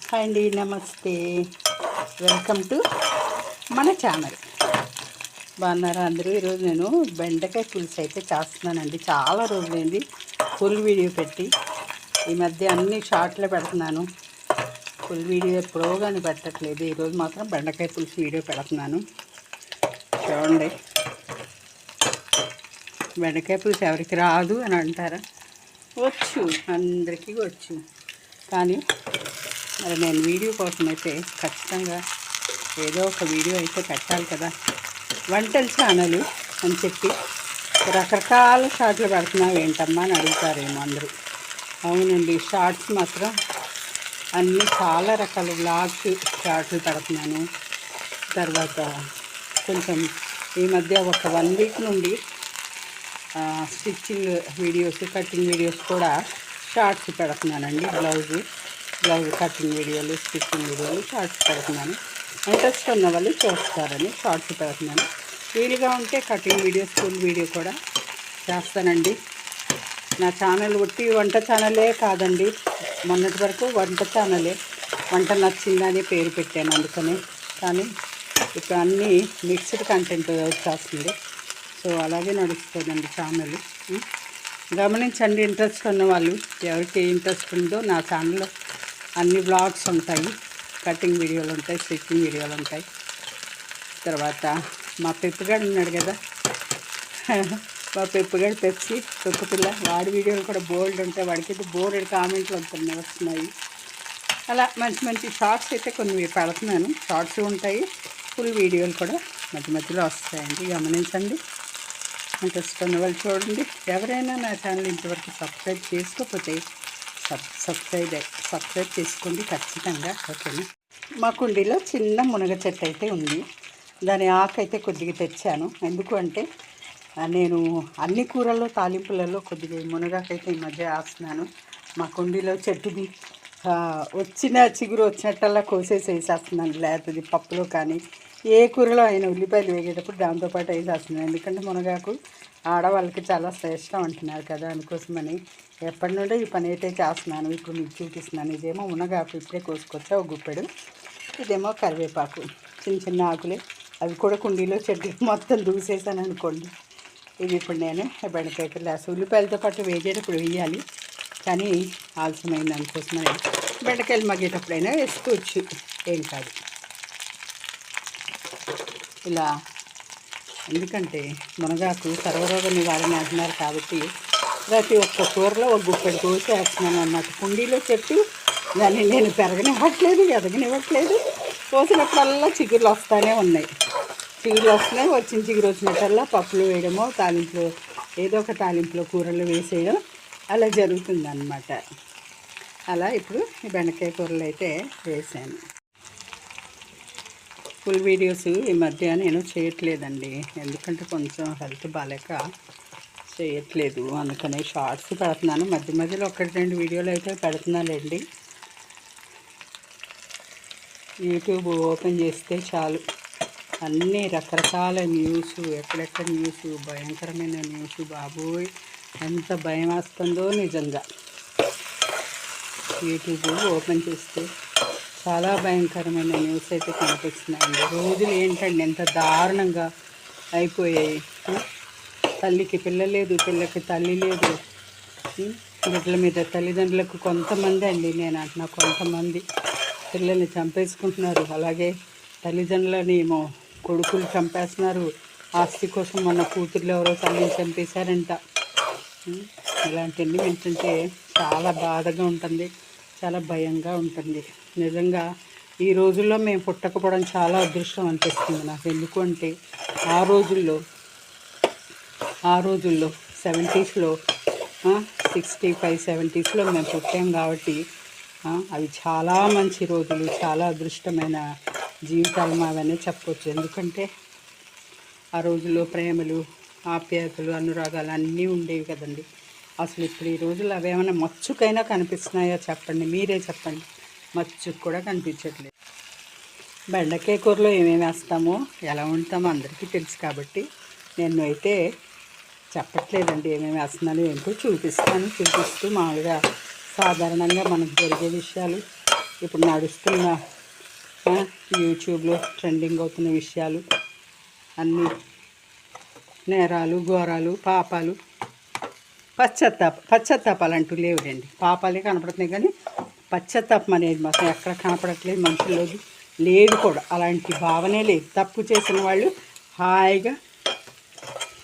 Hi అండి, నమస్తే. Welcome to మన ఛానల్. బాగున్నారా అందరూ? ఈరోజు నేను బెండకాయ పులుసు అయితే చేస్తున్నానండి. చాలా రోజులైంది ఫుల్ వీడియో పెట్టి. ఈ మధ్య అన్ని షార్ట్లో పెడుతున్నాను. ఫుల్ వీడియో ఎప్పుడో కానీ పెట్టట్లేదు. ఈరోజు మాత్రం బెండకాయ పులుసు వీడియో పెడుతున్నాను. చూడండి, బెండకాయ పులుసు ఎవరికి రాదు అని అంటారా? వచ్చు, అందరికీ వచ్చు. కానీ మరి నేను వీడియో కోసం అయితే ఖచ్చితంగా ఏదో ఒక వీడియో అయితే పెట్టాలి కదా. వంటల ఛానల్ అని చెప్పి రకరకాల షార్ట్లు పెడుతున్నావు ఏంటమ్మా అని అడుగుతారేమో అందరూ. అవునండి, షార్ట్స్ మాత్రం అన్నీ చాలా రకాల వ్లాగ్స్ షార్ట్లు పెడుతున్నాను. తర్వాత కొంచెం ఈ మధ్య ఒక 1 వీక్ నుండి స్టిచ్చింగ్ వీడియోస్, కటింగ్ వీడియోస్ కూడా షార్ట్స్ పెడుతున్నానండి. బ్లౌజ్ కటింగ్ వీడియోలు, స్టిచ్చింగ్ వీడియోలు షార్ట్స్ పెడుతున్నాను. ఇంట్రెస్ట్ ఉన్న వాళ్ళు చూస్తారని షార్ట్స్ పెడుతున్నాను. వీలుగా ఉంటే కటింగ్ వీడియోస్, ఫుల్ వీడియో కూడా చేస్తానండి. నా ఛానల్ ఒట్టి వంట ఛానలే కాదండి, మొన్నటి వరకు వంట ఛానలే. వంట నచ్చిందని పేరు పెట్టాను అందుకని. కానీ ఇప్పుడు అన్నీ మిక్స్డ్ కంటెంట్ వచ్చేస్తుంది. సో అలాగే నడుస్తుందండి ఛానల్. గమనించండి, ఇంట్రెస్ట్ ఉన్న వాళ్ళు. ఎవరికి ఇంట్రెస్ట్ ఉందో నా ఛానల్లో అన్ని వ్లాగ్స్ ఉంటాయి, కటింగ్ వీడియోలు ఉంటాయి, స్టిచ్చింగ్ వీడియోలు ఉంటాయి. తర్వాత మా పెప్పుగాడు ఉన్నాడు కదా, మా పెప్పుగాడు పెప్పు పిల్ల, వాడి వీడియోలు కూడా బోల్డ్ ఉంటాయి. వాడికి బోల్డ్ కామెంట్లు వస్తున్నాయి. అలా మంచి మంచి షార్ట్స్ అయితే కొన్ని పెడుతున్నాను. షార్ట్స్ ఉంటాయి, ఫుల్ వీడియోలు కూడా మధ్య మధ్యలో వస్తాయండి. గమనించండి, ఇంట్రెస్ట్ ఉన్న వాళ్ళు చూడండి. ఎవరైనా నా ఛానల్ ఇంతవరకు సబ్స్క్రైబ్ చేసుకోకపోతే సబ్స్క్రైబ్ చేసుకోండి ఖచ్చితంగా, ఓకేనా. మా కుండీలో చిన్న మునగ చెట్టు అయితే ఉంది. దాని ఆకు అయితే కొద్దిగా తెచ్చాను. ఎందుకు అంటే నేను అన్ని కూరల్లో, తాలింపులలో కొద్దిగా మునగాకైతే ఈ మధ్య వేస్తున్నాను. మా కుండీలో చెట్టుది వచ్చిన చిగురు వచ్చినట్టల్లా కోసేసి వేసేస్తున్నాను. లేకపోతే పప్పులో కానీ ఏ కూరలో అయినా ఉల్లిపాయలు వేగేటప్పుడు దాంతోపాటు వేసేస్తున్నాను. ఎందుకంటే మునగాకు ఆడవాళ్ళకి చాలా శ్రేష్టం అంటున్నారు కదా, అందుకోసమని ఎప్పటి నుండో ఈ పని అయితే చేస్తున్నాను. ఇప్పుడు మీకు చూపిస్తున్నాను. ఇదేమో మునగాకు ఇప్పుడే కోసుకొచ్చా, ఒక గుప్పెడు. ఇదేమో కరివేపాకు, చిన్న చిన్న ఆకులే. అవి కూడా కుండీలో చెట్టు మొత్తం దూసేసాను అనుకోండి. ఇది ఇప్పుడు నేను బెండకాయ లేసు ఉల్లిపాయలతో పాటు వేగేటప్పుడు వేయాలి, కానీ ఆలస్యమైన దానికోసమని బెండకాయలు మగ్గేటప్పుడైనా వేసుకోవచ్చు, ఏం కాదు. ఇలా ఎందుకంటే మునగాకు సర్వరోగ నివారణ అంటున్నారు కాబట్టి ప్రతి ఒక్క కూరలో ఒక గుప్పెడు కోసి వేస్తున్నాను అన్నమాట. కుండీలో చెట్టు దాన్ని నేను పెరగనివ్వట్లేదు, ఎదగనివ్వట్లేదు. కోసినప్పుడల్లా చిగురులు వస్తూనే ఉన్నాయి. వచ్చిన చిగురు వచ్చినట్టల్లా పప్పులు వేయడమో, తాలింపులో ఏదో ఒక తాలింపులో కూరలు వేసేయడం అలా జరుగుతుంది అన్నమాట. అలా ఇప్పుడు ఈ బెండకాయ కూరలు అయితే వేసాను. ఫుల్ వీడియోస్ ఈ మధ్య నేను చేయట్లేదండి, ఎందుకంటే కొంచెం హెల్త్ బాగాలేక చేయట్లేదు. అందుకనే షార్ట్స్ పెడుతున్నాను. మధ్య మధ్యలో 1-2 వీడియోలు అయితే పెడుతున్నానండి. యూట్యూబ్ ఓపెన్ చేస్తే చాలు అన్నీ రకరకాల న్యూస్, ఎక్కడెక్కడ న్యూస్, భయంకరమైన న్యూస్. బాబోయ్, ఎంత భయం వేస్తుందో నిజంగా. యూట్యూబ్ ఓపెన్ చేస్తే చాలా భయంకరమైన న్యూస్ అయితే కనిపిస్తున్నాయండి. రోజులు ఏంటండి ఎంత దారుణంగా అయిపోయాయి. తల్లికి పిల్ల లేదు, పిల్లకి తల్లి లేదు. బిడ్డల మీద తల్లిదండ్రులకు కొంతమంది అండి, నేను అంటున్నా కొంతమంది పిల్లల్ని చంపేసుకుంటున్నారు. అలాగే తల్లిదండ్రులని ఏమో కొడుకులు చంపేస్తున్నారు. ఆస్తి కోసం మన కూతుర్లు ఎవరో తల్లిని చంపేశారంట. ఇలాంటివన్నీ వింటుంటే చాలా బాధగా ఉంటుంది, చాలా భయంగా ఉంటుంది. నిజంగా ఈ రోజుల్లో మేము పుట్టకపోవడం చాలా అదృష్టం అనిపిస్తుంది నాకు. ఎందుకు అంటే ఆ రోజుల్లో 70స్లో 65-70స్లో మేము పుట్టాం కాబట్టి అవి చాలా మంచి రోజులు, చాలా అదృష్టమైన జీవితాలు మావనే చెప్పవచ్చు. ఎందుకంటే ఆ రోజుల్లో ప్రేమలు, ఆప్యాయతలు, అనురాగాలు అన్నీ ఉండేవి కదండి. అసలు ఇప్పుడు ఈ రోజుల్లో అవేమైనా మచ్చుకైనా కనిపిస్తున్నాయో చెప్పండి, మీరే చెప్పండి. మచ్చుకు కూడా కనిపించట్లేదు. బెండకాయ కూరలో ఏమేమి వేస్తామో, ఎలా ఉంటామో అందరికీ తెలుసు కాబట్టి నేను అయితే చెప్పట్లేదండి. ఏమేమి వేస్తున్నాను ఏంటో చూపిస్తూ మామూలుగా సాధారణంగా మనకు జరిగే విషయాలు ఇప్పుడు నడుస్తున్న యూట్యూబ్లో ట్రెండింగ్ అవుతున్న విషయాలు అన్నీ నేరాలు, ఘోరాలు, పాపాలు, పశ్చాత్తాపాలు అంటూ లేవులేండి. పాపాలే కనపడుతున్నాయి కానీ పశ్చాత్తాపం అనేది మాత్రం ఎక్కడ కనపడట్లేదు. మనుషుల్లోకి లేదు కూడా, అలాంటి భావనే లేదు. తప్పు చేసిన వాళ్ళు హాయిగా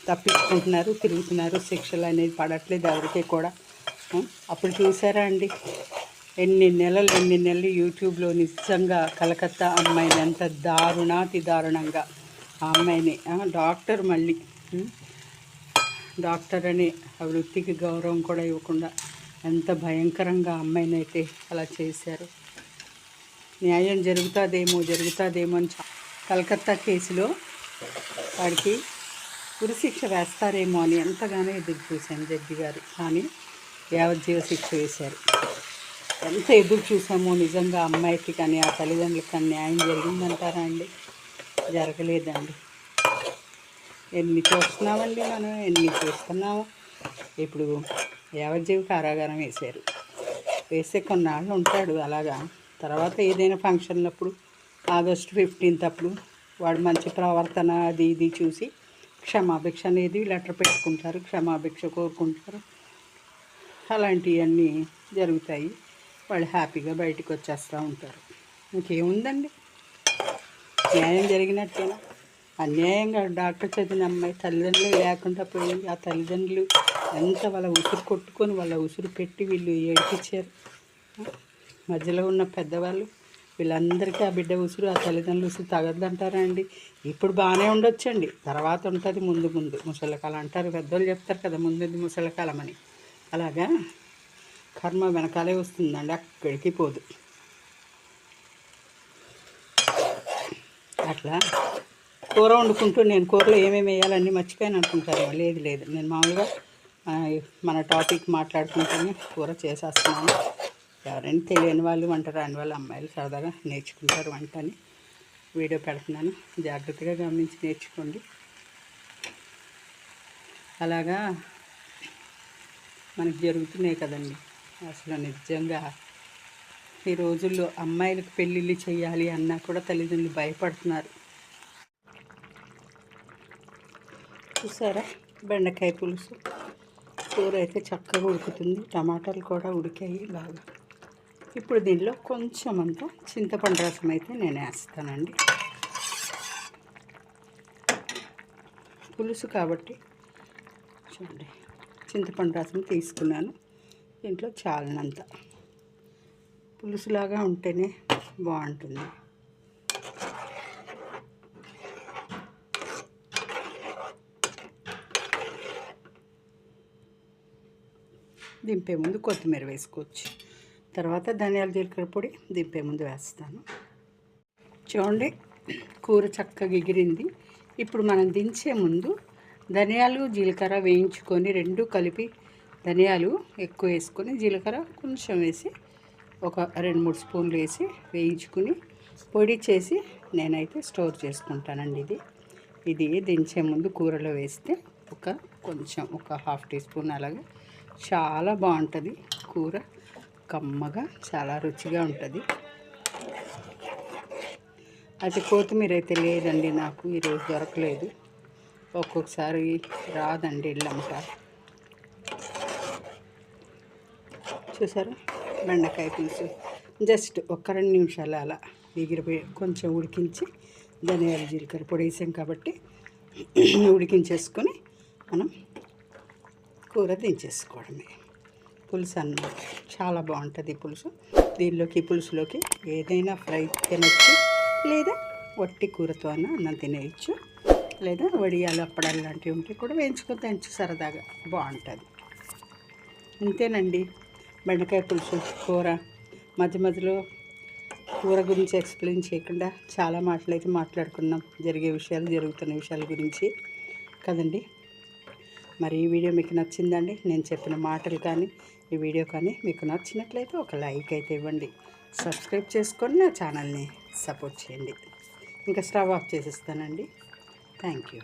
తప్పించుకుంటున్నారు, తిరుగుతున్నారు. శిక్షలు అనేది పడట్లేదు ఎవరికీ కూడా. అప్పుడు చూసారా అండి, ఎన్ని నెలలు యూట్యూబ్లో నిజంగా కలకత్తా అమ్మాయిని ఎంత దారుణంగా ఆ అమ్మాయిని డాక్టర్ మళ్ళీ డాక్టర్ అని ఆ వృత్తికి గౌరవం కూడా ఇవ్వకుండా ఎంత భయంకరంగా అమ్మాయిని అయితే అలా చేశారు. న్యాయం జరుగుతుందేమో అని కలకత్తా కేసులో వాడికి ఉరిశిక్ష వేస్తారేమో అని ఎంతగానో ఎదురు చూశాను జడ్జి గారు. కానీ యావజ్జీవ శిక్ష వేశారు. ఎంత ఎదురు చూసామో నిజంగా అమ్మాయికి కానీ ఆ తల్లిదండ్రులకు కానీ న్యాయం జరిగిందంటారా అండి? జరగలేదండి. ఎన్ని చూస్తున్నామండి మనం, ఎన్ని చూస్తున్నాము. ఇప్పుడు యావజ్జీవ కారాగారం వేశారు. వేస్తే కొన్నాళ్ళు ఉంటాడు అలాగా. తర్వాత ఏదైనా ఫంక్షన్లప్పుడు ఆగస్టు 15 అప్పుడు వాడు మంచి ప్రవర్తన అది ఇది చూసి క్షమాభిక్ష అనేది లెటర్ పెట్టుకుంటారు, క్షమాభిక్ష కోరుకుంటారు. అలాంటివన్నీ జరుగుతాయి. వాళ్ళు హ్యాపీగా బయటకు వచ్చేస్తూ ఉంటారు. ఇంకేముందండి, న్యాయం జరిగినట్టేనా? అన్యాయంగా డాక్టర్ చదివిన అమ్మాయి తల్లిదండ్రులు లేకుండా పోయి ఆ తల్లిదండ్రులు ఎంత వాళ్ళ ఉసురు కొట్టుకొని వాళ్ళ ఉసురు పెట్టి వీళ్ళు ఏడిపించారు. మధ్యలో ఉన్న పెద్దవాళ్ళు వీళ్ళందరికీ ఆ బిడ్డ ఉసురు, ఆ తల్లిదండ్రులు ఉసురు తగద్దంటారా అండి? ఇప్పుడు బాగానే ఉండొచ్చండి, తర్వాత ఉంటుంది ముందు ముసలికాలం అంటారు. పెద్దోళ్ళు చెప్తారు కదా, ముందు ముసలికాలం అని. అలాగా కర్మ వెనకాలే వస్తుందండి, అక్కడికి పోదు. అట్లా కూర వండుకుంటూ నేను కూరలో ఏమేమి వేయాలన్నీ మర్చిపోయాను అనుకుంటారు. లేదు, నేను మామూలుగా మన టాపిక్ మాట్లాడుకుంటూనే కూర చేసేస్తున్నాను. ఎవరైనా తెలియని వాళ్ళు, వంట రాని వాళ్ళు అమ్మాయిలు సరదాగా నేర్చుకుంటారు వంట అని వీడియో పెడుతున్నాను. జాగ్రత్తగా గమనించి నేర్చుకోండి. అలాగా మనకు జరుగుతున్నాయి కదండి. అసలు నిజంగా ఈ రోజుల్లో అమ్మాయిలకు పెళ్ళిళ్ళు చేయాలి అన్నా కూడా తల్లిదండ్రులు భయపడుతున్నారు. చూసారా, బెండకాయ పులుసు కూర అయితే చక్కగా ఉడుకుతుంది. టమాటాలు కూడా ఉడికాయి బాగా. ఇప్పుడు దీనిలో కొంచెం అంతా చింతపండు రసం అయితే నేను వేస్తానండి. పులుసు కాబట్టి చూడండి, చింతపండు రసం తీసుకున్నాను. దీంట్లో చాలినంత పులుసులాగా ఉంటేనే బాగుంటుంది. దింపే ముందు కొత్తిమీర వేసుకోవచ్చు. తర్వాత ధనియాల జీలకర్ర పొడి దింపే ముందు వేస్తాను. చూడండి, కూర చక్కగా ఎగిరింది. ఇప్పుడు మనం దించే ముందు ధనియాలు జీలకర్ర వేయించుకొని రెండు కలిపి, ధనియాలు ఎక్కువ వేసుకొని జీలకర్ర కొంచెం వేసి ఒక 2-3 స్పూన్లు వేసి వేయించుకుని పొడి చేసి నేనైతే స్టోర్ చేసుకుంటానండి. ఇది దించే ముందు కూరలో వేస్తే ఒక 1/2 టీ స్పూన్ అలాగే చాలా బాగుంటుంది. కూర కమ్మగా చాలా రుచిగా ఉంటుంది. అయితే కొత్తిమీర అయితే లేదండి, నాకు ఈరోజు దొరకలేదు. ఒక్కొక్కసారి రాదండి ఇళ్ళంతా. చూసారా, బెండకాయ పులుసు జస్ట్ ఒక 2 నిమిషాలు అలా ఎగిరిపోయి కొంచెం ఉడికించి ధనియాల జీలకర్ర పొడి వేసాం కాబట్టి ఉడికించేసుకొని మనం కూర దించేసుకోవడమే. పులుసు అన్నమాట చాలా బాగుంటుంది. పులుసు పులుసులోకి ఏదైనా ఫ్రై తినచ్చు, లేదా వట్టి కూరతో అన్నం తినేయచ్చు, లేదా వడియాలు అప్పడాలు లాంటివి ఉంటే కూడా వేయించుకొని తినచ్చు, సరదాగా బాగుంటుంది. అంతేనండి, బెండకాయ పులుసు కూర. మధ్యలో కూర గురించి ఎక్స్ప్లెయిన్ చేయకుండా చాలా మాటలు అయితే మాట్లాడుకున్నాం, జరుగుతున్న విషయాల గురించి కదండి. మరి ఈ వీడియో మీకు నచ్చిందండి? నేను చెప్పిన మాటలు కానీ ఈ వీడియో కానీ మీకు నచ్చినట్లయితే ఒక లైక్ అయితే ఇవ్వండి. సబ్స్క్రైబ్ చేసుకొని నా ఛానల్ని సపోర్ట్ చేయండి. ఇంకా స్టవ్ ఆఫ్ చేసేస్తానండి. Thank you.